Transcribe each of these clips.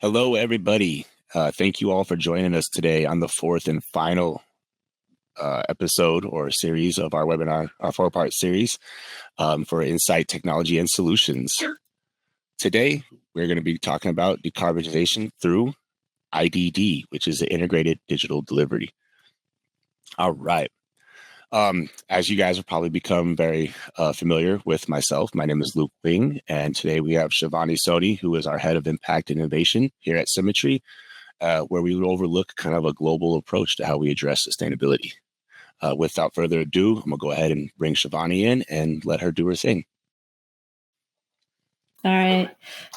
Hello, everybody. Thank you all for joining us today on the fourth and final episode or series of our webinar, our four-part series for Insight Technology and Solutions. Today, we're going to be talking about decarbonization through IDD, which is the Integrated Digital Delivery. All right. As you guys have probably become very familiar with myself, my name is Luke Wing, and today we have Shivani Soni, who is our head of impact and innovation here at Symetri, where we will overlook kind of a global approach to how we address sustainability. Without further ado, I'm gonna go ahead and bring Shivani in and let her do her thing. All right.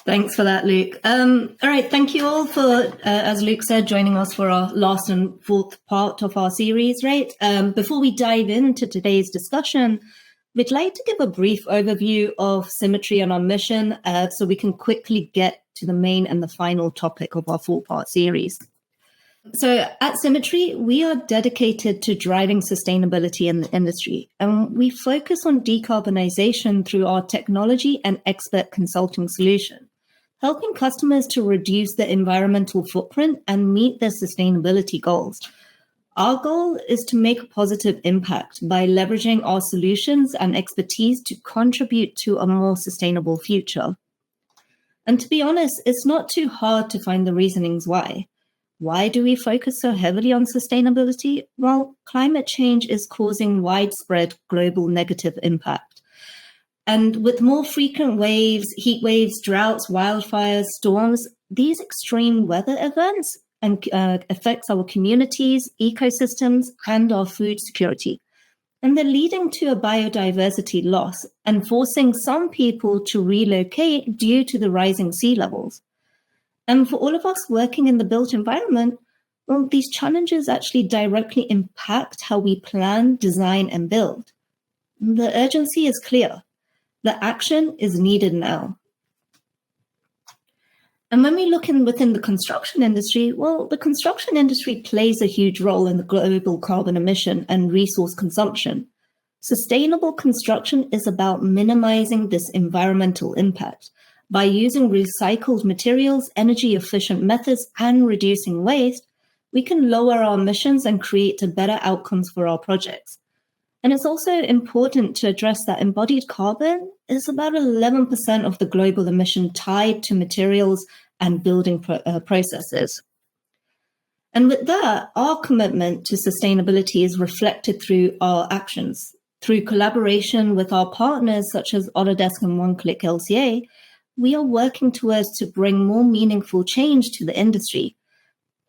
Thanks for that, Luke. All right. Thank you all for, as Luke said, joining us for our last and fourth part of our series, right? Before we dive into today's discussion, we'd like to give a brief overview of Symetri and our mission so we can quickly get to the main and the final topic of our four-part series. So at Symetri, we are dedicated to driving sustainability in the industry, and we focus on decarbonization through our technology and expert consulting solution, helping customers to reduce their environmental footprint and meet their sustainability goals. Our goal is to make a positive impact by leveraging our solutions and expertise to contribute to a more sustainable future. And to be honest, it's not too hard to find the reasonings why. Why do we focus so heavily on sustainability? Well, climate change is causing widespread global negative impact. And with more frequent waves, heat waves, droughts, wildfires, storms, these extreme weather events affects our communities, ecosystems, and our food security. And they're leading to a biodiversity loss and forcing some people to relocate due to the rising sea levels. And for all of us working in the built environment, well, these challenges actually directly impact how we plan, design, and build. The urgency is clear. The action is needed now. And when we look within the construction industry, well, the construction industry plays a huge role in the global carbon emission and resource consumption. Sustainable construction is about minimizing this environmental impact. By using recycled materials, energy-efficient methods, and reducing waste, we can lower our emissions and create better outcomes for our projects. And it's also important to address that embodied carbon is about 11% of the global emission tied to materials and building processes. And with that, our commitment to sustainability is reflected through our actions. Through collaboration with our partners such as Autodesk and One-Click LCA, we are working towards to bring more meaningful change to the industry.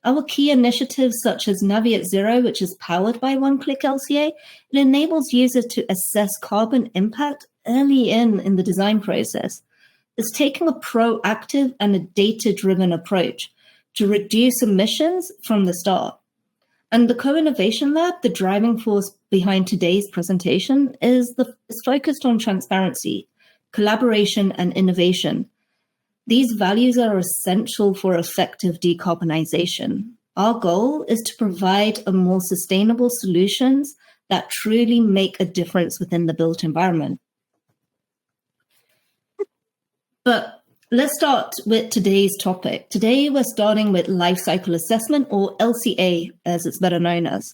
Our key initiatives such as Naviate Zero, which is powered by One-Click LCA, it enables users to assess carbon impact early in the design process. It's taking a proactive and a data-driven approach to reduce emissions from the start. And the Co-Innovation Lab, the driving force behind today's presentation, is focused on transparency, collaboration, and innovation. These values are essential for effective decarbonization. Our goal is to provide a more sustainable solutions that truly make a difference within the built environment. But let's start with today's topic. Today, we're starting with Lifecycle Assessment, or LCA, as it's better known as,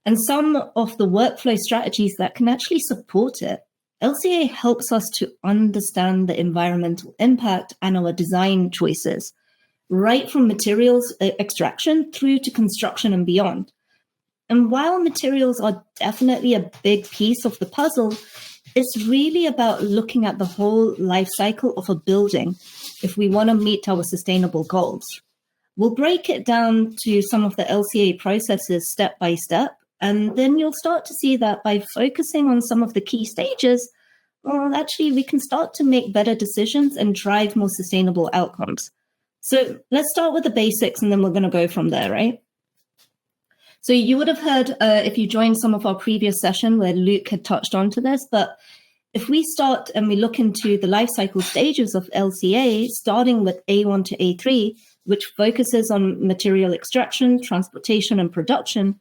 and some of the workflow strategies that can actually support it. LCA helps us to understand the environmental impact and our design choices, right from materials extraction through to construction and beyond. And while materials are definitely a big piece of the puzzle, it's really about looking at the whole life cycle of a building if we want to meet our sustainable goals. We'll break it down to some of the LCA processes step by step, and then you'll start to see that by focusing on some of the key stages, well, actually, we can start to make better decisions and drive more sustainable outcomes. So let's start with the basics, and then we're going to go from there, right? So you would have heard, if you joined some of our previous session where Luke had touched onto this, but if we start and we look into the life cycle stages of LCA, starting with A1 to A3, which focuses on material extraction, transportation, and production,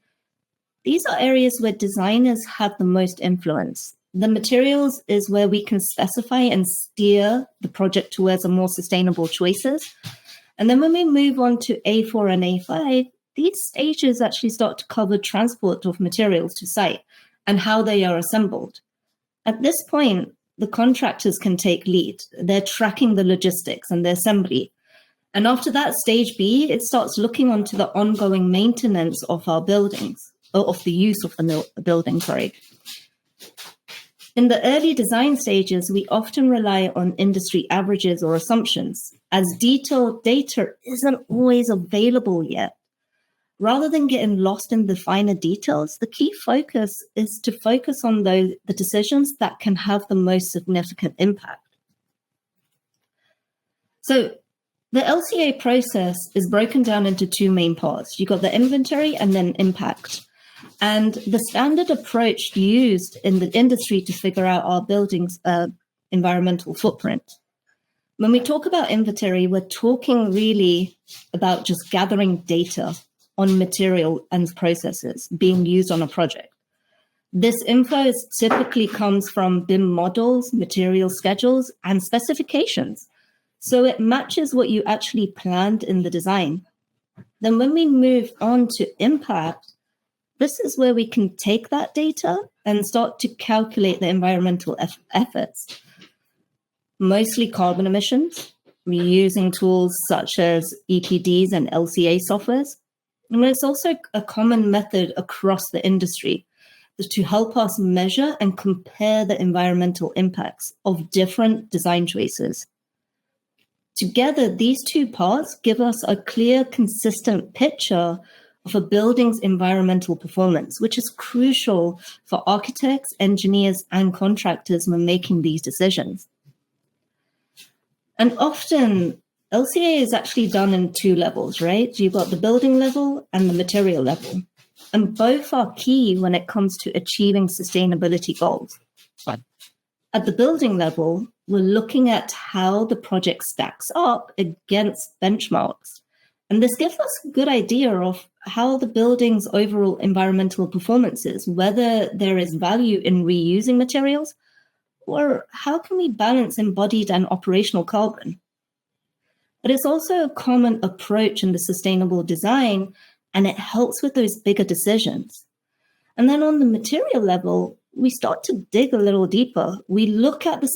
these are areas where designers have the most influence. The materials is where we can specify and steer the project towards a more sustainable choices. And then when we move on to A4 and A5, these stages actually start to cover transport of materials to site and how they are assembled. At this point, the contractors can take lead. They're tracking the logistics and the assembly. And after that, stage B, it starts looking onto the ongoing maintenance of our buildings, or of the use of the building, In the early design stages, we often rely on industry averages or assumptions, as detailed data isn't always available yet. Rather than getting lost in the finer details, the key focus is to focus on the decisions that can have the most significant impact. So the LCA process is broken down into two main parts. You've got the inventory and then impact. And the standard approach used in the industry to figure out our building's environmental footprint. When we talk about inventory, we're talking really about just gathering data on material and processes being used on a project. This info typically comes from BIM models, material schedules, and specifications. So it matches what you actually planned in the design. Then when we move on to impact, this is where we can take that data and start to calculate the environmental efforts, mostly carbon emissions. We're using tools such as EPDs and LCA softwares. And it's also a common method across the industry to help us measure and compare the environmental impacts of different design choices. Together, these two parts give us a clear, consistent picture of a building's environmental performance, which is crucial for architects, engineers, and contractors when making these decisions. And often, LCA is actually done in two levels, right? You've got the building level and the material level. And both are key when it comes to achieving sustainability goals. But at the building level, we're looking at how the project stacks up against benchmarks. And this gives us a good idea of how the building's overall environmental performance is, whether there is value in reusing materials, or how can we balance embodied and operational carbon. But it's also a common approach in the sustainable design, and it helps with those bigger decisions. And then on the material level, we start to dig a little deeper. We look at the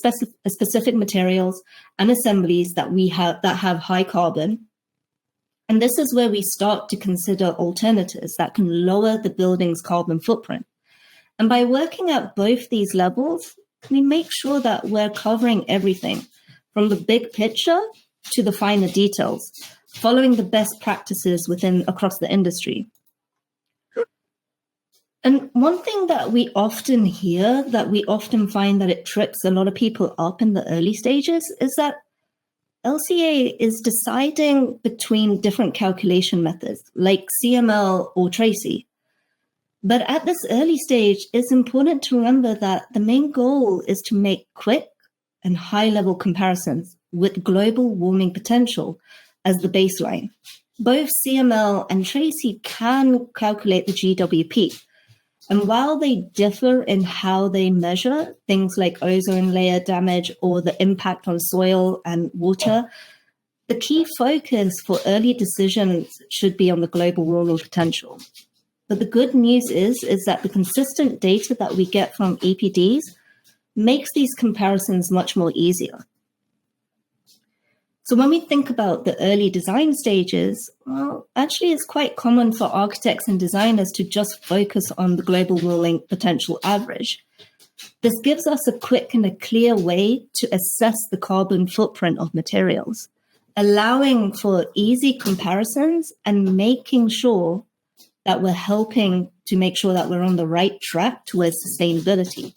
specific materials and assemblies that have high carbon. And this is where we start to consider alternatives that can lower the building's carbon footprint. And by working at both these levels, we make sure that we're covering everything from the big picture to the finer details, following the best practices across the industry. And one thing that we often hear, that we often find that it trips a lot of people up in the early stages, is that LCA is deciding between different calculation methods, like CML or Tracy. But at this early stage, it's important to remember that the main goal is to make quick and high-level comparisons with global warming potential as the baseline. Both CML and Tracy can calculate the GWP. And while they differ in how they measure things like ozone layer damage or the impact on soil and water, the key focus for early decisions should be on the global warming potential. But the good news is that the consistent data that we get from EPDs makes these comparisons much more easier. So when we think about the early design stages, well, actually it's quite common for architects and designers to just focus on the global warming potential average. This gives us a quick and a clear way to assess the carbon footprint of materials, allowing for easy comparisons and making sure that we're helping to make sure that we're on the right track towards sustainability.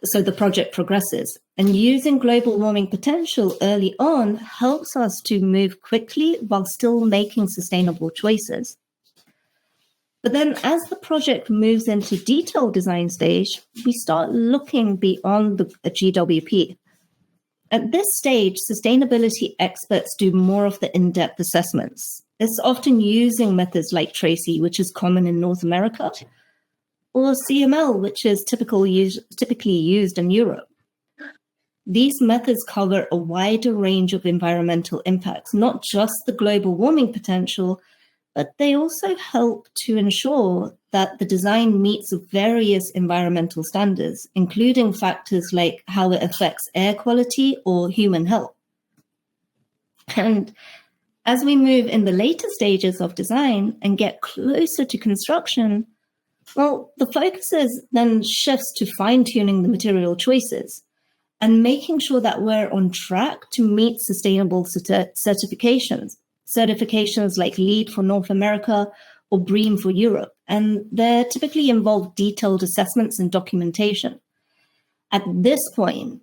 So the project progresses. And using global warming potential early on helps us to move quickly while still making sustainable choices. But then as the project moves into detailed design stage, we start looking beyond the GWP. At this stage, sustainability experts do more of the in-depth assessments. It's often using methods like Tracy, which is common in North America, or CML, which is typically used in Europe. These methods cover a wider range of environmental impacts, not just the global warming potential, but they also help to ensure that the design meets various environmental standards, including factors like how it affects air quality or human health. And as we move in the later stages of design and get closer to construction, well, the focus then shifts to fine-tuning the material choices and making sure that we're on track to meet sustainable certifications. Certifications like LEED for North America or BREEAM for Europe. And they typically involve detailed assessments and documentation. At this point,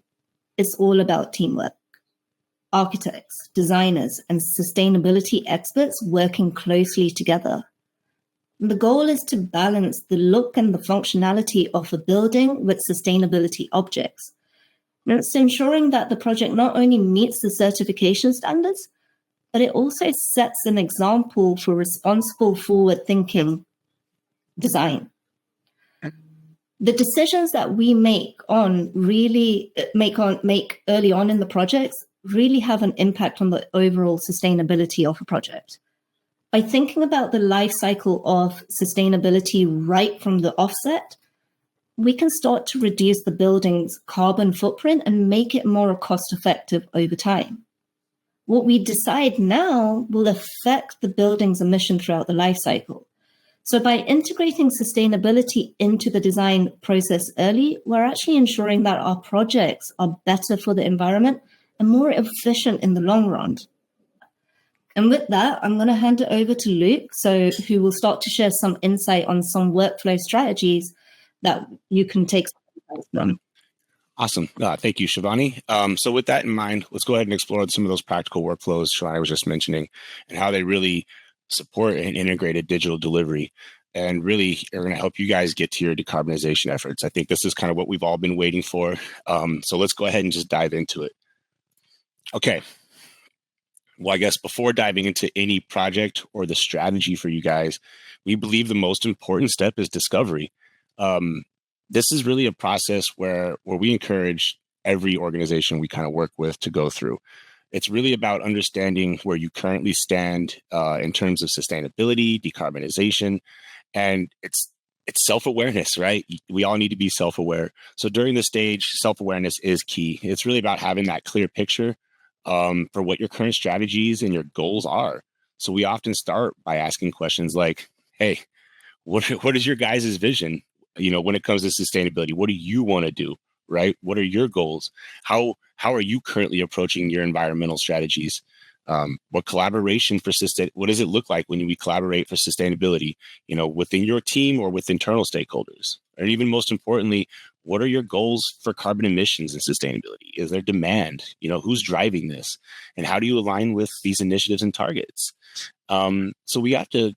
it's all about teamwork. Architects, designers, and sustainability experts working closely together. The goal is to balance the look and the functionality of a building with sustainability objects. And it's ensuring that the project not only meets the certification standards, but it also sets an example for responsible, forward-thinking design. The decisions that we make early on in the projects really have an impact on the overall sustainability of a project. By thinking about the life cycle of sustainability right from the offset, we can start to reduce the building's carbon footprint and make it more cost-effective over time. What we decide now will affect the building's emission throughout the life cycle. So by integrating sustainability into the design process early, we're actually ensuring that our projects are better for the environment and more efficient in the long run. And with that, I'm going to hand it over to Luke, who will start to share some insight on some workflow strategies that you can take from. Awesome. Thank you, Shivani. So with that in mind, let's go ahead and explore some of those practical workflows Shivani was just mentioning and how they really support an integrated digital delivery and really are going to help you guys get to your decarbonization efforts. I think this is kind of what we've all been waiting for. So let's go ahead and just dive into it. Okay. Well, I guess before diving into any project or the strategy for you guys, we believe the most important step is discovery. This is really a process where we encourage every organization we kind of work with to go through. It's really about understanding where you currently stand in terms of sustainability, decarbonization, and it's self-awareness, right? We all need to be self-aware. So during this stage, self-awareness is key. It's really about having that clear picture for what your current strategies and your goals are. So we often start by asking questions like, hey, what is your guys' vision? When it comes to sustainability, what do you want to do, right? What are your goals? How are you currently approaching your environmental strategies? What collaboration for what does it look like when we collaborate for sustainability, within your team or with internal stakeholders? Or even most importantly, what are your goals for carbon emissions and sustainability? Is there demand? Who's driving this? And how do you align with these initiatives and targets? So we have to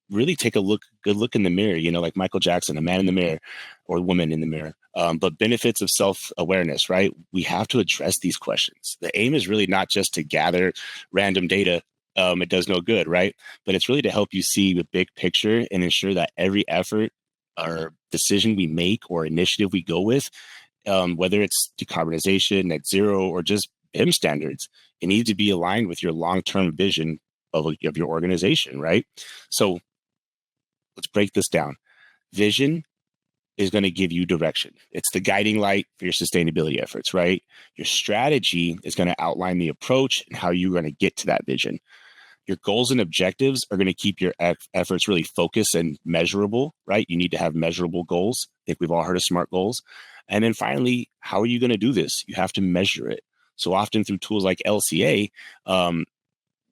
really take a good look in the mirror, like Michael Jackson, a man in the mirror or woman in the mirror. But benefits of self-awareness, right? We have to address these questions. The aim is really not just to gather random data. It does no good, right? But it's really to help you see the big picture and ensure that every effort or decision we make or initiative we go with, whether it's decarbonization, net zero, or just BIM standards, it needs to be aligned with your long-term vision of your organization, right? So let's break this down. Vision is going to give you direction. It's the guiding light for your sustainability efforts, right? Your strategy is going to outline the approach and how you're going to get to that vision. Your goals and objectives are going to keep your efforts really focused and measurable, right? You need to have measurable goals. I think we've all heard of SMART goals. And then finally, how are you going to do this? You have to measure it. So often through tools like LCA,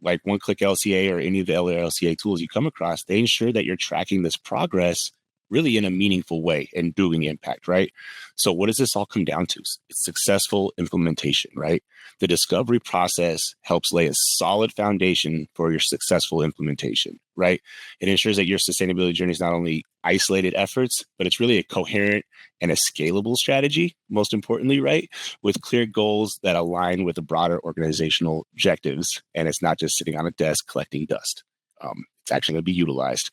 like one-click LCA or any of the other LCA tools you come across, they ensure that you're tracking this progress really in a meaningful way and doing impact, right? So what does this all come down to? It's successful implementation, right? The discovery process helps lay a solid foundation for your successful implementation, right? It ensures that your sustainability journey is not only isolated efforts, but it's really a coherent and a scalable strategy, most importantly, right? With clear goals that align with the broader organizational objectives. And it's not just sitting on a desk collecting dust. It's actually going to be utilized.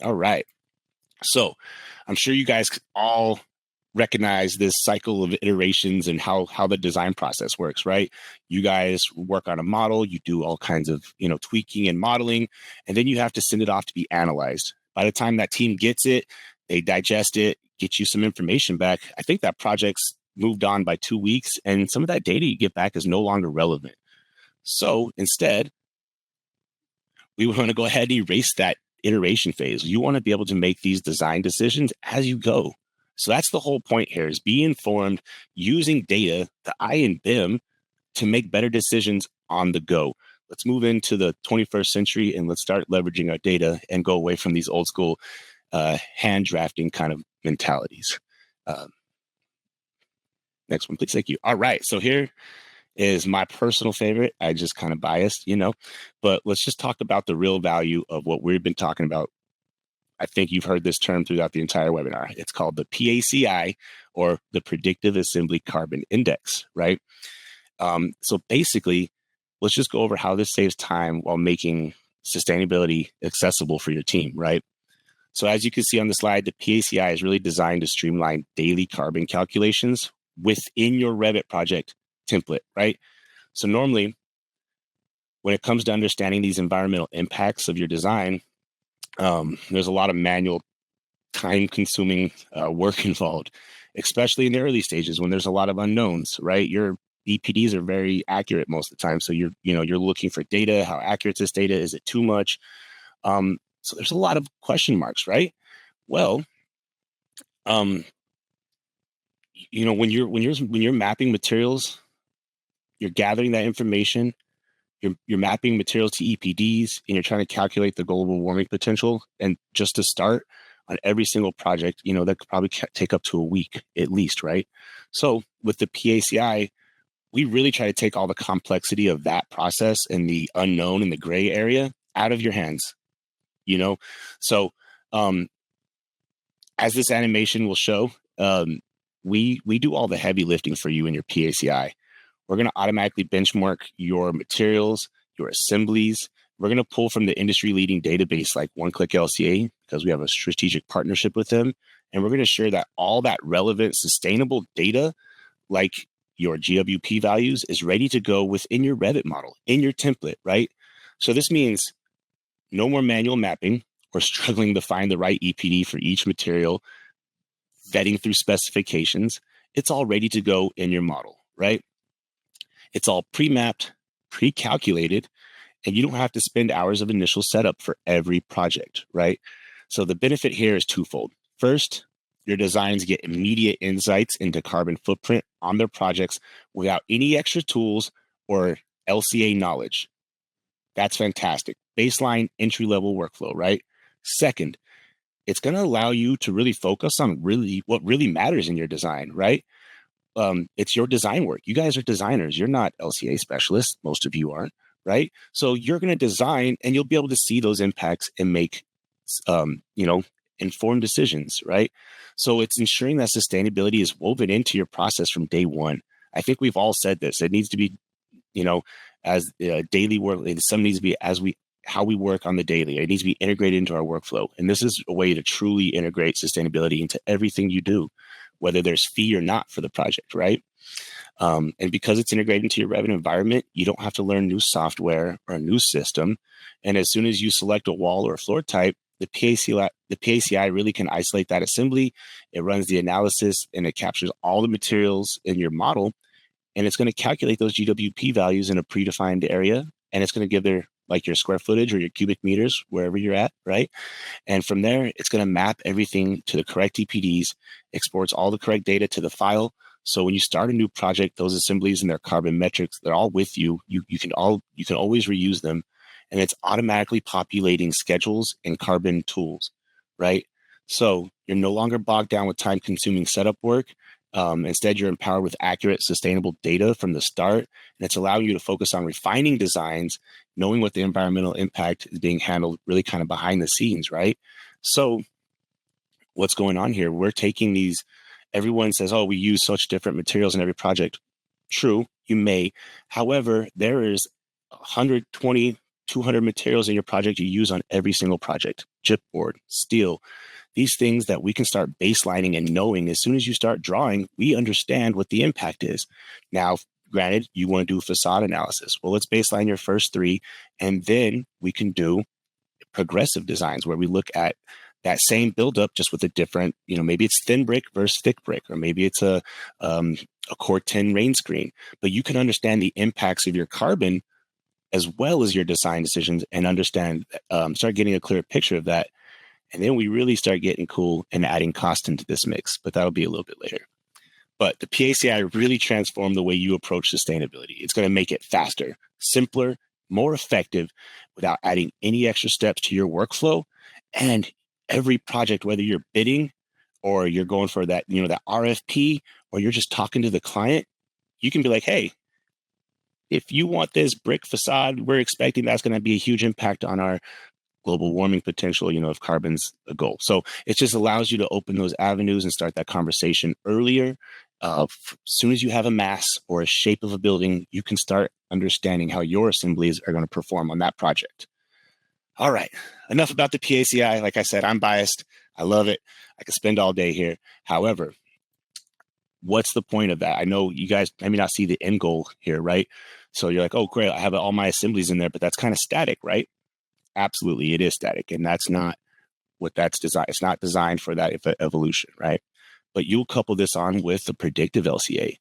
All right. So I'm sure you guys all recognize this cycle of iterations and how the design process works, right? You guys work on a model, you do all kinds of, tweaking and modeling, and then you have to send it off to be analyzed. By the time that team gets it, they digest it, get you some information back. I think that project's moved on by 2 weeks, and some of that data you get back is no longer relevant. So instead, we want to go ahead and erase that iteration phase. You want to be able to make these design decisions as you go. So that's the whole point here, is be informed using data, the I and BIM, to make better decisions on the go. Let's move into the 21st century and let's start leveraging our data and go away from these old school hand drafting kind of mentalities. Next one, please. Thank you. All right. So here is my personal favorite. I just kind of biased, but let's just talk about the real value of what we've been talking about. I think you've heard this term throughout the entire webinar. It's called the PACI, or the Predictive Assembly Carbon Index, right? So basically, let's just go over how this saves time while making sustainability accessible for your team, right? So as you can see on the slide, the PACI is really designed to streamline daily carbon calculations within your Revit project template, right? So normally, when it comes to understanding these environmental impacts of your design, there's a lot of manual, time-consuming work involved, especially in the early stages when there's a lot of unknowns, right? Your EPDs are very accurate most of the time, so you're looking for data. How accurate is this data? Is it too much? So there's a lot of question marks, right? Well, when you're mapping materials, you're gathering that information. You're mapping materials to EPDs, and you're trying to calculate the global warming potential. And just to start on every single project, that could probably take up to a week at least, right? So with the PACI, we really try to take all the complexity of that process and the unknown and the gray area out of your hands, So as this animation will show, we do all the heavy lifting for you in your PACI. We're going to automatically benchmark your materials, your assemblies. We're going to pull from the industry-leading database like One-Click LCA, because we have a strategic partnership with them. And we're going to share that all that relevant, sustainable data, like your GWP values, is ready to go within your Revit model, in your template, right? So this means no more manual mapping or struggling to find the right EPD for each material, vetting through specifications. It's all ready to go in your model, right? It's all pre-mapped, pre-calculated, and you don't have to spend hours of initial setup for every project, right? So the benefit here is twofold. First, your designs get immediate insights into carbon footprint on their projects without any extra tools or LCA knowledge. That's fantastic. Baseline entry-level workflow, right? Second, it's going to allow you to really focus on what really matters in your design, right? It's your design work. You guys are designers. You're not LCA specialists. Most of you aren't, right? So you're going to design, and you'll be able to see those impacts and make, informed decisions, right? So it's ensuring that sustainability is woven into your process from day one. I think we've all said this. It needs to be, as daily work. Some needs to be how we work on the daily. It needs to be integrated into our workflow. And this is a way to truly integrate sustainability into everything you do, whether there's fee or not for the project, right? And because it's integrated into your Revit environment, you don't have to learn new software or a new system. And as soon as you select a wall or a floor type, the PACI really can isolate that assembly. It runs the analysis, and it captures all the materials in your model. And it's going to calculate those GWP values in a predefined area. And it's going to give your square footage or your cubic meters, wherever you're at, right? And from there, it's going to map everything to the correct EPDs, exports all the correct data to the file. So when you start a new project, those assemblies and their carbon metrics, they're all with you. You can always reuse them. And it's automatically populating schedules and carbon tools, right? So you're no longer bogged down with time-consuming setup work. Instead, you're empowered with accurate, sustainable data from the start, and it's allowing you to focus on refining designs, knowing what the environmental impact is being handled really kind of behind the scenes, right? So what's going on here? We're taking these, everyone says, oh, we use such different materials in every project. True, you may. However, there is 120, 200 materials in your project you use on every single project. Chipboard, steel, these things that we can start baselining and knowing as soon as you start drawing, we understand what the impact is. Now, granted, you want to do facade analysis. Well, let's baseline your first three, and then we can do progressive designs where we look at that same buildup just with a different, maybe it's thin brick versus thick brick, or maybe it's a Core-10 rain screen. But you can understand the impacts of your carbon as well as your design decisions and understand, start getting a clear picture of that. And then we really start getting cool and adding cost into this mix, but that'll be a little bit later. But the PACI really transformed the way you approach sustainability. It's going to make it faster, simpler, more effective without adding any extra steps to your workflow. And every project, whether you're bidding or you're going for that, that RFP, or you're just talking to the client, you can be like, hey, if you want this brick facade, we're expecting that's going to be a huge impact on our global warming potential, if carbon's a goal. So it just allows you to open those avenues and start that conversation earlier. As soon as you have a mass or a shape of a building, you can start understanding how your assemblies are going to perform on that project. All right, enough about the PACI. Like I said, I'm biased. I love it. I could spend all day here. However, what's the point of that? I know you guys maybe not see the end goal here, right? So you're like, oh, great, I have all my assemblies in there, but that's kind of static, right? Absolutely, it is static. And that's not what that's designed. It's not designed for that evolution, right? But you'll couple this on with the predictive LCA.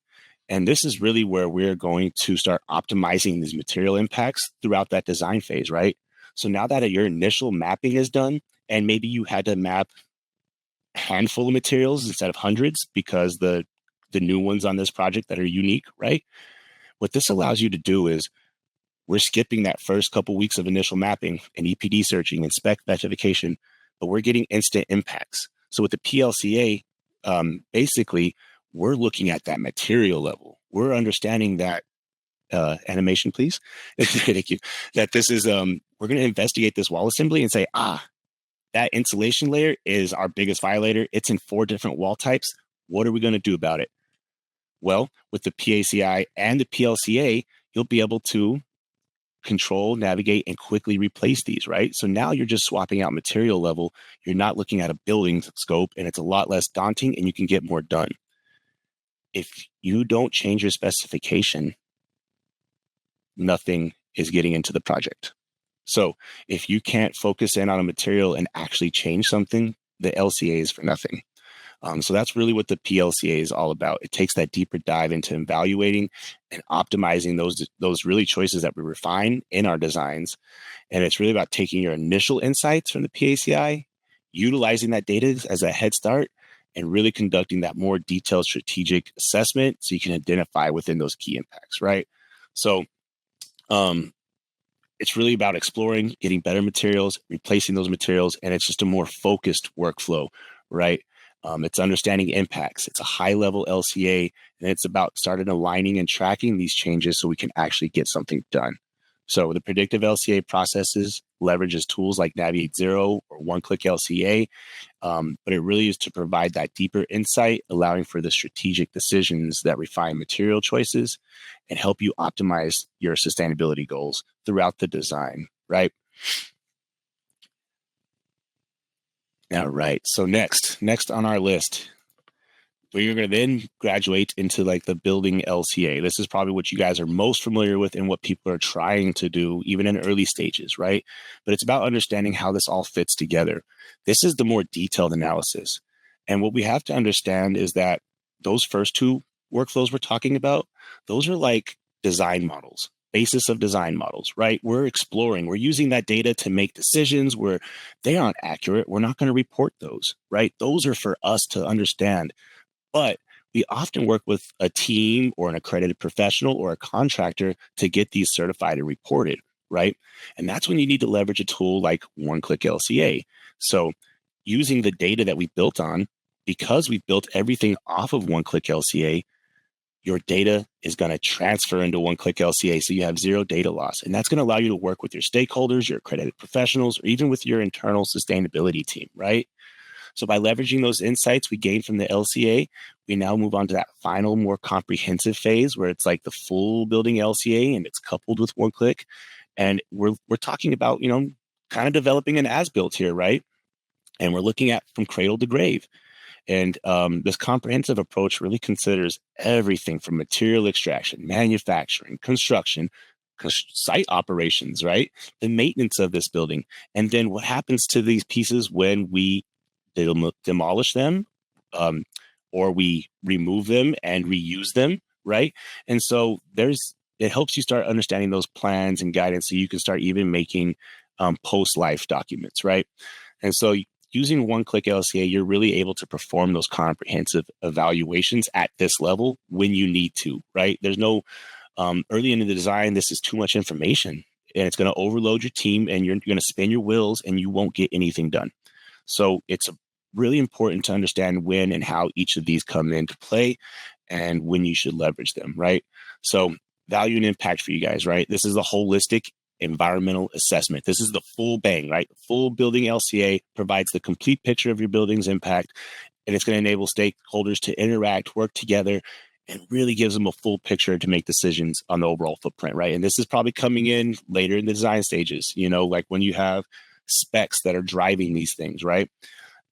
And this is really where we're going to start optimizing these material impacts throughout that design phase, right? So now that your initial mapping is done, and maybe you had to map a handful of materials instead of hundreds because the new ones on this project that are unique, right? What this allows you to do is we're skipping that first couple weeks of initial mapping and EPD searching and spec specification, but we're getting instant impacts. So with the PLCA, basically, we're looking at that material level. We're understanding that animation, please. Thank you. That this is, we're going to investigate this wall assembly and say, that insulation layer is our biggest violator. It's in 4 different wall types. What are we going to do about it? Well, with the PACI and the PLCA, you'll be able to control, navigate, and quickly replace these, right? So now you're just swapping out material level. You're not looking at a building scope, and it's a lot less daunting, and you can get more done. If you don't change your specification, nothing is getting into the project. So if you can't focus in on a material and actually change something, the LCA is for nothing. So that's really what the PLCA is all about. It takes that deeper dive into evaluating and optimizing those really choices that we refine in our designs. And it's really about taking your initial insights from the PACI, utilizing that data as a head start, and really conducting that more detailed strategic assessment so you can identify within those key impacts, right? So it's really about exploring, getting better materials, replacing those materials, and it's just a more focused workflow, right? It's understanding impacts. It's a high-level LCA, and it's about starting aligning and tracking these changes so we can actually get something done. So the predictive LCA processes leverages tools like Navigate Zero or One-Click LCA, but it really is to provide that deeper insight, allowing for the strategic decisions that refine material choices and help you optimize your sustainability goals throughout the design, right? All right. So next on our list, we're going to then graduate into like the building LCA. This is probably what you guys are most familiar with and what people are trying to do, even in early stages, right? But it's about understanding how this all fits together. This is the more detailed analysis. And what we have to understand is that those first 2 workflows we're talking about, those are like design models. Basis of design models, right? We're exploring, we're using that data to make decisions where they aren't accurate. We're not going to report those, right? Those are for us to understand. But we often work with a team or an accredited professional or a contractor to get these certified and reported, right? And that's when you need to leverage a tool like One-Click LCA. So using the data that we built on, because we built everything off of One-Click LCA, your data is going to transfer into One-Click LCA, so you have 0 data loss. And that's going to allow you to work with your stakeholders, your accredited professionals, or even with your internal sustainability team, right? So by leveraging those insights we gained from the LCA, we now move on to that final, more comprehensive phase where it's like the full building LCA and it's coupled with One-Click. And we're talking about, kind of developing an as-built here, right? And we're looking at from cradle to grave. And this comprehensive approach really considers everything from material extraction, manufacturing, construction, site operations, right? The maintenance of this building. And then what happens to these pieces when we demolish them, or we remove them and reuse them, right? And so it helps you start understanding those plans and guidance so you can start even making post-life documents, right? And so using one-click LCA, you're really able to perform those comprehensive evaluations at this level when you need to, right? There's no early in the design, this is too much information and it's going to overload your team and you're going to spin your wheels and you won't get anything done. So it's really important to understand when and how each of these come into play and when you should leverage them, right? So value and impact for you guys, right? This is a holistic environmental assessment. This is the full bang, right? Full building LCA provides the complete picture of your building's impact, and it's going to enable stakeholders to interact, work together, and really gives them a full picture to make decisions on the overall footprint, right? And this is probably coming in later in the design stages, like when you have specs that are driving these things, right?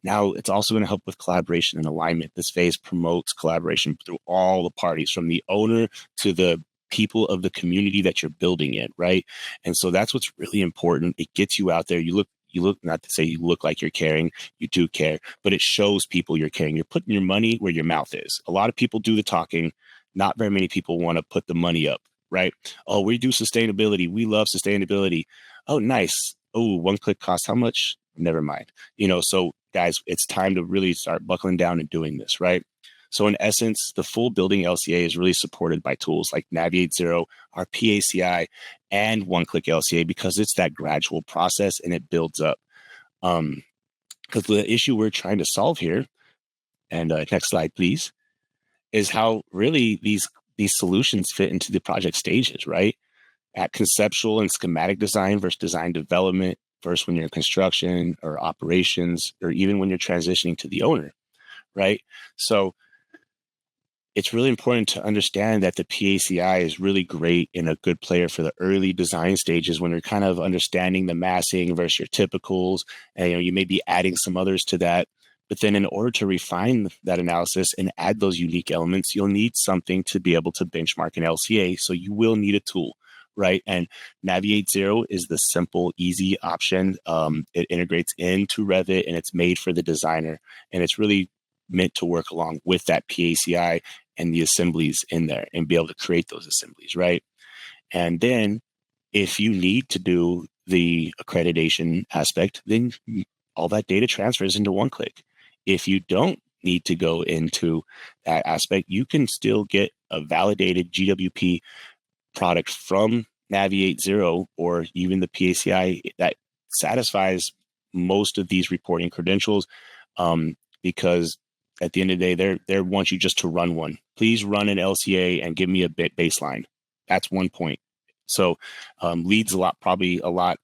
Now, it's also going to help with collaboration and alignment. This phase promotes collaboration through all the parties, from the owner to the people of the community that you're building in, right? And so that's what's really important. It gets you out there. You look, not to say you look like you're caring, you do care, but it shows people you're caring. You're putting your money where your mouth is. A lot of people do the talking. Not very many people want to put the money up, right? Oh, we do sustainability. We love sustainability. Oh, nice. Oh, one click costs how much? Never mind. So guys, it's time to really start buckling down and doing this, right? So in essence, the full building LCA is really supported by tools like Navigate Zero, our PACI, and one-click LCA because it's that gradual process and it builds up. Because the issue we're trying to solve here, and next slide, please, is how really these solutions fit into the project stages, right? At conceptual and schematic design versus design development, first when you're in construction or operations, or even when you're transitioning to the owner, right? So it's really important to understand that the PACI is really great and a good player for the early design stages when you're kind of understanding the massing versus your typicals, and you may be adding some others to that. But then in order to refine that analysis and add those unique elements, you'll need something to be able to benchmark an LCA. So you will need a tool, right? And Navigate Zero is the simple, easy option. It integrates into Revit and it's made for the designer. And it's really meant to work along with that PACI and the assemblies in there and be able to create those assemblies, right? And then if you need to do the accreditation aspect, then all that data transfers into one click. If you don't need to go into that aspect, you can still get a validated GWP product from Navigate Zero or even the PACI that satisfies most of these reporting credentials, because at the end of the day, they want you just to run one. Please run an LCA and give me a bit baseline. That's one point. So leads probably a lot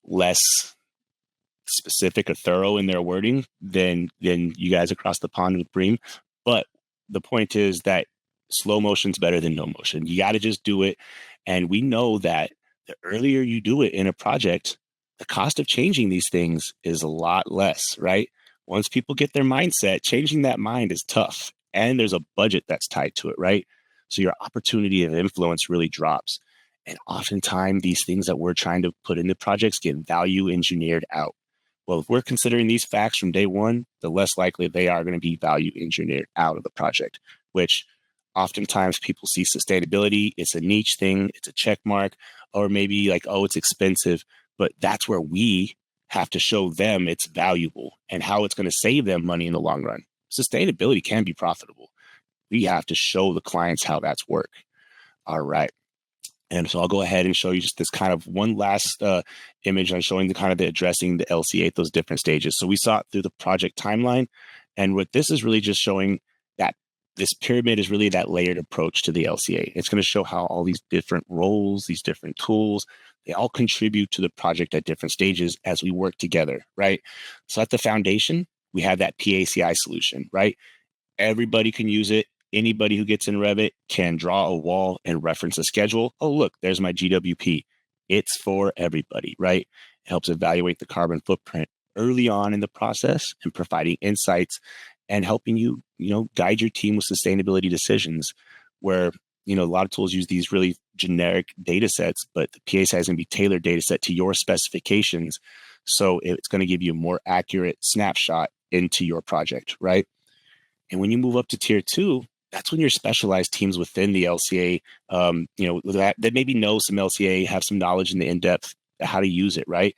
less specific or thorough in their wording than you guys across the pond with Bream. But the point is that slow motion's better than no motion. You got to just do it. And we know that the earlier you do it in a project, the cost of changing these things is a lot less, right? Once people get their mindset, changing that mind is tough. And there's a budget that's tied to it, right? So your opportunity of influence really drops. And oftentimes these things that we're trying to put into projects get value engineered out. Well, if we're considering these facts from day one, the less likely they are going to be value engineered out of the project, which oftentimes people see sustainability. It's a niche thing. It's a check mark, or maybe like, oh, it's expensive. But that's where we have to show them it's valuable and how it's going to save them money in the long run. Sustainability can be profitable. We have to show the clients how that's work. All right. And so I'll go ahead and show you just this kind of one last image on showing the addressing the LCA at those different stages. So we saw it through the project timeline. And what this is really just showing that this pyramid is really that layered approach to the LCA. It's going to show how all these different roles, these different tools, they all contribute to the project at different stages as we work together, right? So at the foundation, we have that PACI solution, right? Everybody can use it. Anybody who gets in Revit can draw a wall and reference a schedule. Oh, look, there's my GWP. It's for everybody, right? It helps evaluate the carbon footprint early on in the process and providing insights and helping you, guide your team with sustainability decisions where, a lot of tools use these really generic data sets, but the PSI is going to be tailored data set to your specifications. So it's going to give you a more accurate snapshot into your project, right? And when you move up to tier 2, that's when your specialized teams within the LCA, that maybe know some LCA, have some knowledge in the in-depth how to use it, right?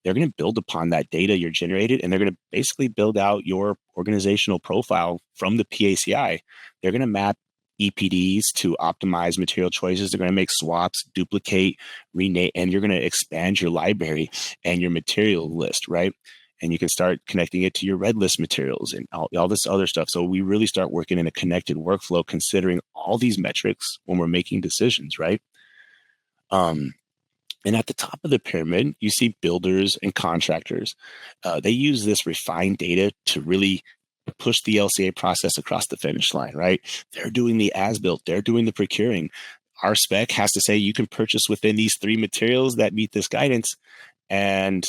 They're going to build upon that data you're generated, and they're going to basically build out your organizational profile from the PACI. They're going to map EPDs to optimize material choices. They're going to make swaps, duplicate, rename, and you're going to expand your library and your material list, right? And you can start connecting it to your red list materials and all this other stuff. So we really start working in a connected workflow, considering all these metrics when we're making decisions, right? And at the top of the pyramid, you see builders and contractors. They use this refined data to really push the LCA process across the finish line, right? They're doing the as-built, they're doing the procuring. Our spec has to say you can purchase within these 3 materials that meet this guidance. And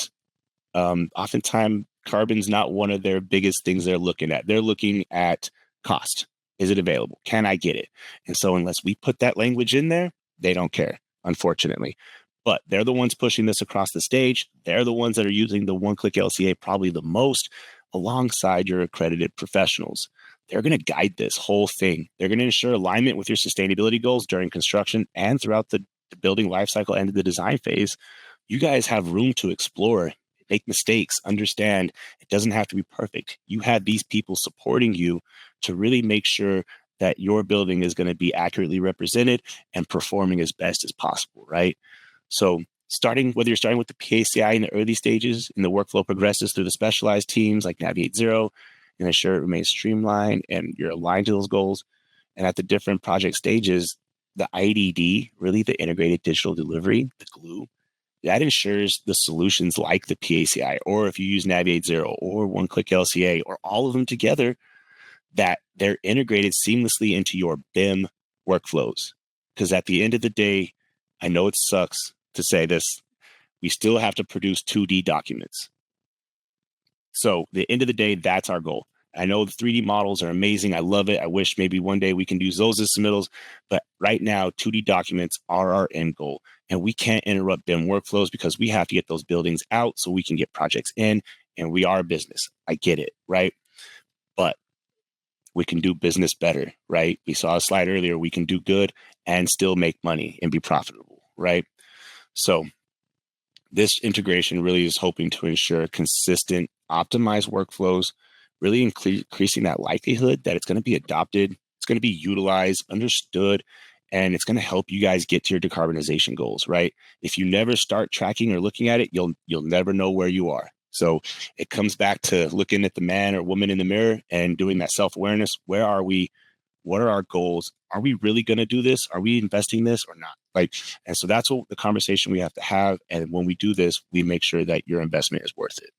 oftentimes carbon's not one of their biggest things they're looking at. They're looking at cost. Is it available? Can I get it? And so unless we put that language in there, they don't care, unfortunately. But they're the ones pushing this across the stage. They're the ones that are using the one-click LCA probably the most, alongside your accredited professionals. They're going to guide this whole thing. They're going to ensure alignment with your sustainability goals during construction and throughout the building lifecycle and the design phase. You guys have room to explore, make mistakes, understand. It doesn't have to be perfect. You have these people supporting you to really make sure that your building is going to be accurately represented and performing as best as possible, right? So whether you're starting with the PACI in the early stages and the workflow progresses through the specialized teams like Navigate Zero, and ensure it remains streamlined and you're aligned to those goals. And at the different project stages, the IDD, really the integrated digital delivery, the glue, that ensures the solutions like the PACI, or if you use Navigate Zero or one-click LCA or all of them together, that they're integrated seamlessly into your BIM workflows. Because at the end of the day, I know it sucks to say this, we still have to produce 2D documents. So the end of the day, that's our goal. I know the 3D models are amazing. I love it. I wish maybe one day we can use those as submittals, but right now 2D documents are our end goal, and we can't interrupt BIM workflows because we have to get those buildings out so we can get projects in, and we are a business. I get it, right? But we can do business better, right? We saw a slide earlier. We can do good and still make money and be profitable, right? So this integration really is hoping to ensure consistent, optimized workflows, really increasing that likelihood that it's going to be adopted, it's going to be utilized, understood, and it's going to help you guys get to your decarbonization goals, right? If you never start tracking or looking at it, you'll never know where you are. So it comes back to looking at the man or woman in the mirror and doing that self-awareness. Where are we? What are our goals? Are we really going to do this? Are we investing this or not? And so that's what the conversation we have to have. And when we do this, we make sure that your investment is worth it.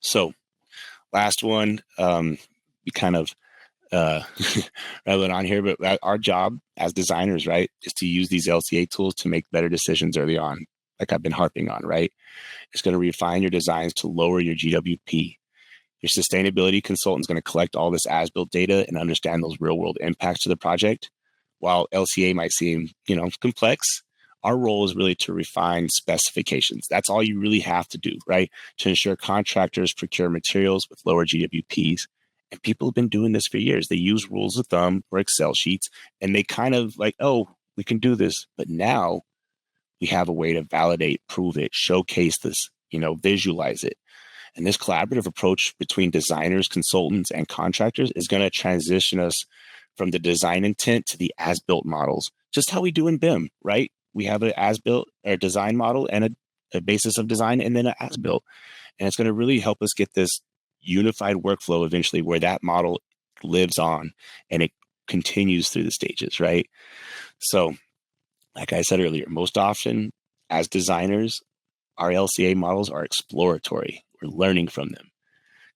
So last one, we kind of rather on here, but our job as designers, right, is to use these LCA tools to make better decisions early on, like I've been harping on, right? It's going to refine your designs to lower your GWP. Your sustainability consultant is going to collect all this as-built data and understand those real-world impacts to the project. While LCA might seem, complex, our role is really to refine specifications. That's all you really have to do, right? To ensure contractors procure materials with lower GWPs. And people have been doing this for years. They use rules of thumb or Excel sheets, and they kind of we can do this. But now we have a way to validate, prove it, showcase this, visualize it. And this collaborative approach between designers, consultants, and contractors is going to transition us from the design intent to the as-built models, just how we do in BIM, right? We have an as-built or design model and a basis of design, and then an as-built. And it's going to really help us get this unified workflow eventually where that model lives on and it continues through the stages, right? So, like I said earlier, most often as designers, our LCA models are exploratory. We're learning from them.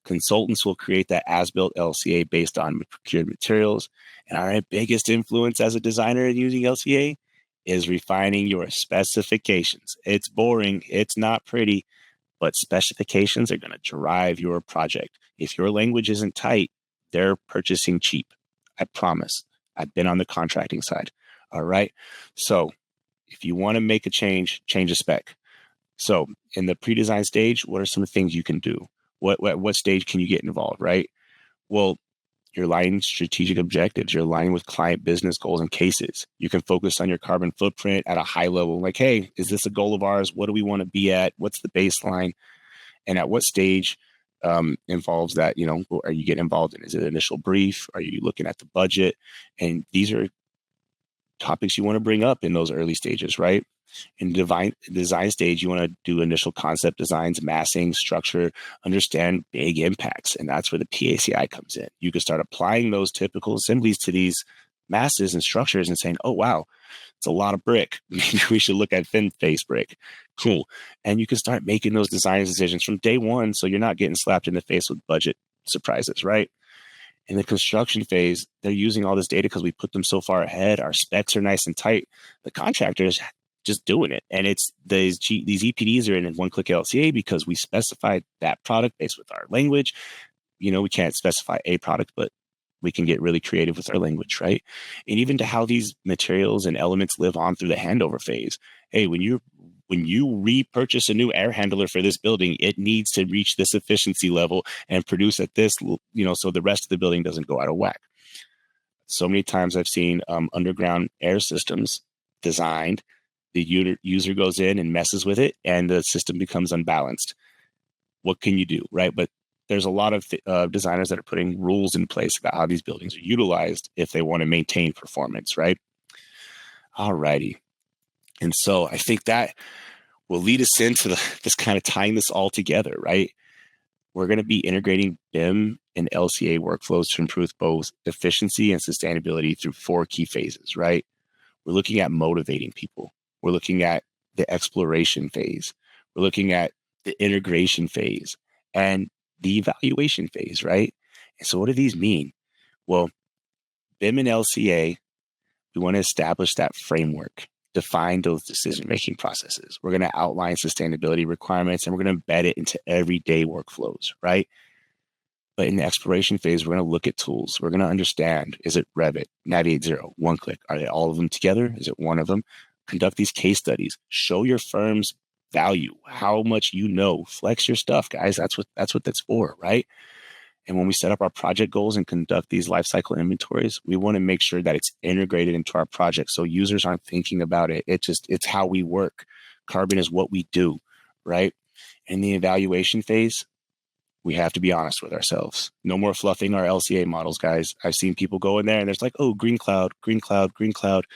Consultants will create that as-built LCA based on procured materials. And our biggest influence as a designer in using LCA is refining your specifications. It's boring. It's not pretty, but specifications are going to drive your project. If your language isn't tight, they're purchasing cheap. I promise. I've been on the contracting side. All right. So if you want to make a change a spec. So in the pre-design stage, what are some things you can do? What stage can you get involved, right? Well, you're aligning strategic objectives. You're aligning with client business goals and cases. You can focus on your carbon footprint at a high level. Like, hey, is this a goal of ours? What do we want to be at? What's the baseline? And at what stage involves that? Are you getting involved in? Is it an initial brief? Are you looking at the budget? And these are topics you want to bring up in those early stages, right? In design stage, you want to do initial concept designs, massing, structure, understand big impacts. And that's where the PACI comes in. You can start applying those typical assemblies to these masses and structures and saying, oh, wow, it's a lot of brick. Maybe we should look at thin face brick. Cool. And you can start making those design decisions from day one, so you're not getting slapped in the face with budget surprises, right? In the construction phase, they're using all this data because we put them so far ahead. Our specs are nice and tight. The contractors just doing it. And it's these EPDs are in one-click LCA because we specified that product based with our language. We can't specify a product, but we can get really creative with our language, right? And even to how these materials and elements live on through the handover phase. Hey, when you repurchase a new air handler for this building, it needs to reach this efficiency level and produce at this, so the rest of the building doesn't go out of whack. So many times I've seen underground air systems designed. The user goes in and messes with it, and the system becomes unbalanced. What can you do, right? But there's a lot of designers that are putting rules in place about how these buildings are utilized if they want to maintain performance, right? All righty. And so I think that will lead us into this kind of tying this all together, right? We're going to be integrating BIM and LCA workflows to improve both efficiency and sustainability through 4 key phases, right? We're looking at motivating people. We're looking at the exploration phase. We're looking at the integration phase and the evaluation phase, right? And so what do these mean? Well, BIM and LCA, we want to establish that framework, define those decision-making processes. We're going to outline sustainability requirements, and we're going to embed it into everyday workflows, right? But in the exploration phase, we're going to look at tools. We're going to understand, is it Revit, Navigate Zero, one-click? Are they all of them together? Is it one of them? Conduct these case studies. Show your firm's value, how much you know. Flex your stuff, guys. That's what that's for, right? And when we set up our project goals and conduct these lifecycle inventories, we want to make sure that it's integrated into our project so users aren't thinking about it. It's how we work. Carbon is what we do, right? In the evaluation phase, we have to be honest with ourselves. No more fluffing our LCA models, guys. I've seen people go in there and there's like, oh, green cloud, green cloud, green cloud.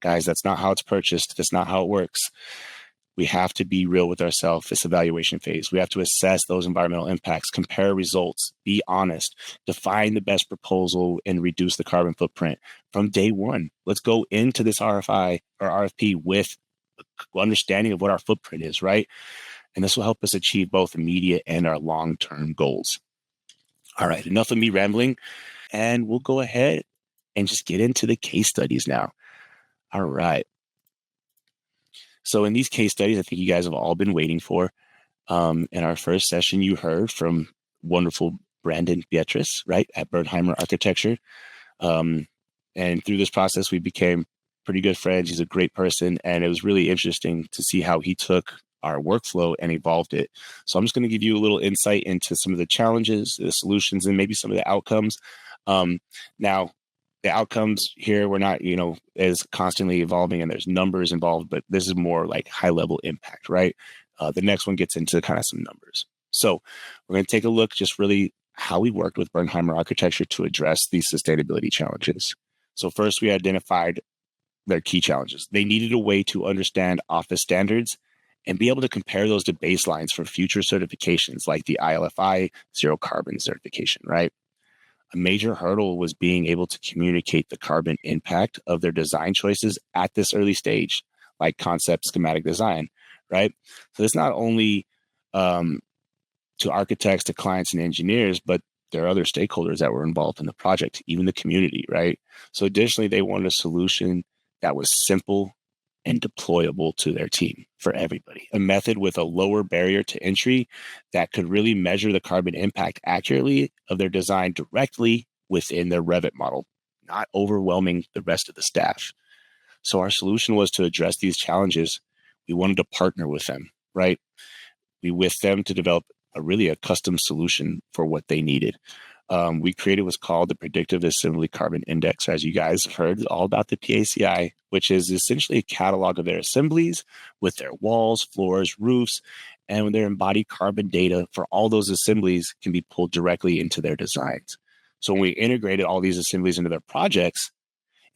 Guys, that's not how it's purchased. That's not how it works. We have to be real with ourselves. This evaluation phase. We have to assess those environmental impacts, compare results, be honest, define the best proposal, and reduce the carbon footprint from day one. Let's go into this RFI or RFP with understanding of what our footprint is, right? And this will help us achieve both immediate and our long-term goals. All right, enough of me rambling, and we'll go ahead and just get into the case studies now. All right. So in these case studies, I think you guys have all been waiting for. In our first session, you heard from wonderful Brandon Beatrice, right, at Bernheimer Architecture. And through this process, we became pretty good friends. He's a great person. And it was really interesting to see how he took our workflow and evolved it. So I'm just going to give you a little insight into some of the challenges, the solutions, and maybe some of the outcomes. Now, the outcomes here, we're not, is constantly evolving and there's numbers involved, but this is more like high level impact, right? The next one gets into kind of some numbers. So we're going to take a look just really how we worked with Bernheimer Architecture to address these sustainability challenges. So first we identified their key challenges. They needed a way to understand office standards and be able to compare those to baselines for future certifications like the ILFI zero carbon certification, right? A major hurdle was being able to communicate the carbon impact of their design choices at this early stage, like concept schematic design, right? So it's not only to architects, to clients and engineers, but there are other stakeholders that were involved in the project, even the community, right? So additionally, they wanted a solution that was simple, and deployable to their team for everybody. A method with a lower barrier to entry that could really measure the carbon impact accurately of their design directly within their Revit model, not overwhelming the rest of the staff. So our solution was to address these challenges. We wanted to partner with them, right? We with them to develop a custom solution for what they needed. We created what's called the Predictive Assembly Carbon Index, as you guys heard all about the PACI, which is essentially a catalog of their assemblies with their walls, floors, roofs, and their embodied carbon data for all those assemblies can be pulled directly into their designs. So when we integrated all these assemblies into their projects,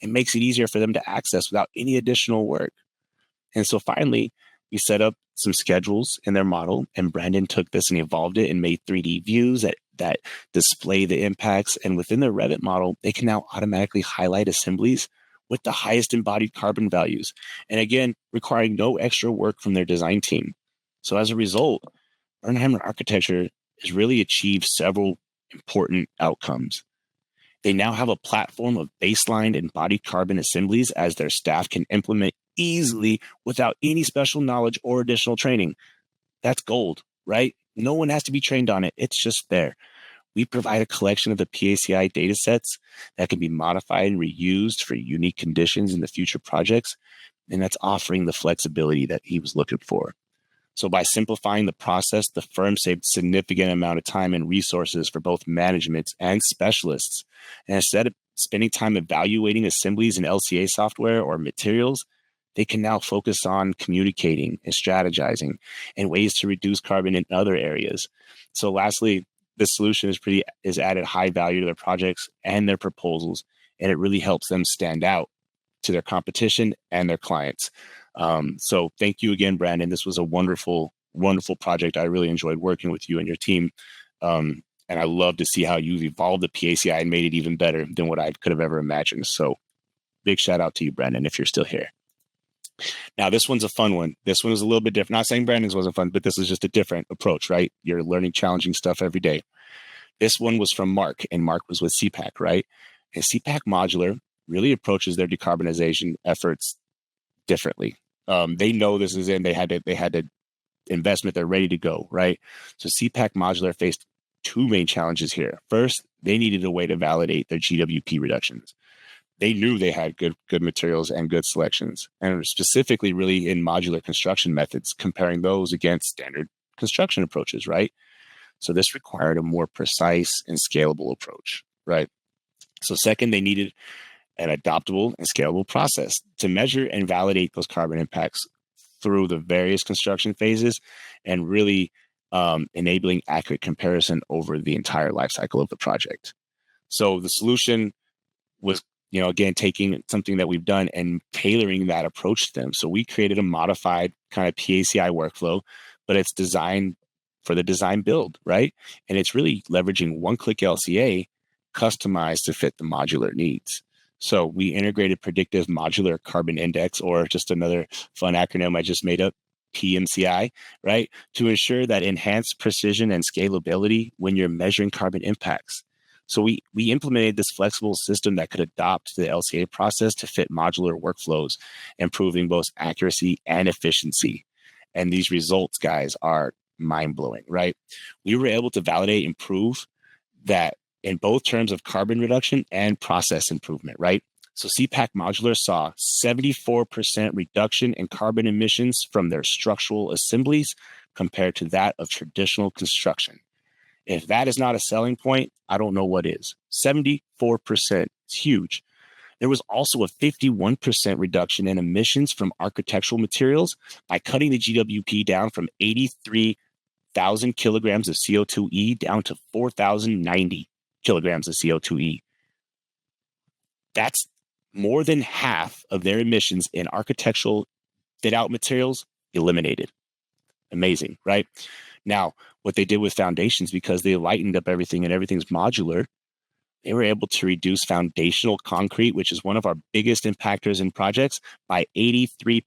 it makes it easier for them to access without any additional work. And so finally, we set up some schedules in their model, and Brandon took this and evolved it and made 3D views that display the impacts. And within their Revit model, they can now automatically highlight assemblies with the highest embodied carbon values. And again, requiring no extra work from their design team. So as a result, Bernheimer Architecture has really achieved several important outcomes. They now have a platform of baseline embodied carbon assemblies as their staff can implement easily without any special knowledge or additional training. That's gold, right? No one has to be trained on it. It's just there. We provide a collection of the PACI data sets that can be modified and reused for unique conditions in the future projects. And that's offering the flexibility that he was looking for. So by simplifying the process, the firm saved significant amount of time and resources for both management and specialists. And instead of spending time evaluating assemblies in LCA software or materials, they can now focus on communicating and strategizing and ways to reduce carbon in other areas. So lastly, this solution is added high value to their projects and their proposals, and it really helps them stand out to their competition and their clients. So thank you again, Brandon. This was a wonderful, wonderful project. I really enjoyed working with you and your team. And I love to see how you've evolved the PACI and made it even better than what I could have ever imagined. So big shout out to you, Brandon, if you're still here. Now, this one's a fun one. This one is a little bit different. Not saying Brandon's wasn't fun, but this is just a different approach, right? You're learning challenging stuff every day. This one was from Mark, and Mark was with CPAC, right? And CPAC Modular really approaches their decarbonization efforts differently. They know this is in. They had to investment. They're ready to go, right? So CPAC Modular faced two main challenges here. First, they needed a way to validate their GWP reductions. They knew they had good materials and good selections, and specifically really in modular construction methods, comparing those against standard construction approaches, right? So this required a more precise and scalable approach, right? So second, they needed an adoptable and scalable process to measure and validate those carbon impacts through the various construction phases and really enabling accurate comparison over the entire life cycle of the project. So the solution was, again, taking something that we've done and tailoring that approach to them. So we created a modified kind of PACI workflow, but it's designed for the design build, right? And it's really leveraging one-click LCA customized to fit the modular needs. So we integrated Predictive Modular Carbon Index, or just another fun acronym I just made up, PMCI, right? To ensure that enhanced precision and scalability when you're measuring carbon impacts. So we implemented this flexible system that could adapt to the LCA process to fit modular workflows, improving both accuracy and efficiency. And these results, guys, are mind-blowing, right? We were able to validate and prove that in both terms of carbon reduction and process improvement, right? So CPAC Modular saw 74% reduction in carbon emissions from their structural assemblies compared to that of traditional construction. If that is not a selling point, I don't know what is. 74%, it's huge. There was also a 51% reduction in emissions from architectural materials by cutting the GWP down from 83,000 kilograms of CO2e down to 4,090 kilograms of CO2e. That's more than half of their emissions in architectural fit-out materials eliminated. Amazing, right? Now, what they did with foundations, because they lightened up everything and everything's modular, they were able to reduce foundational concrete, which is one of our biggest impactors in projects, by 83%.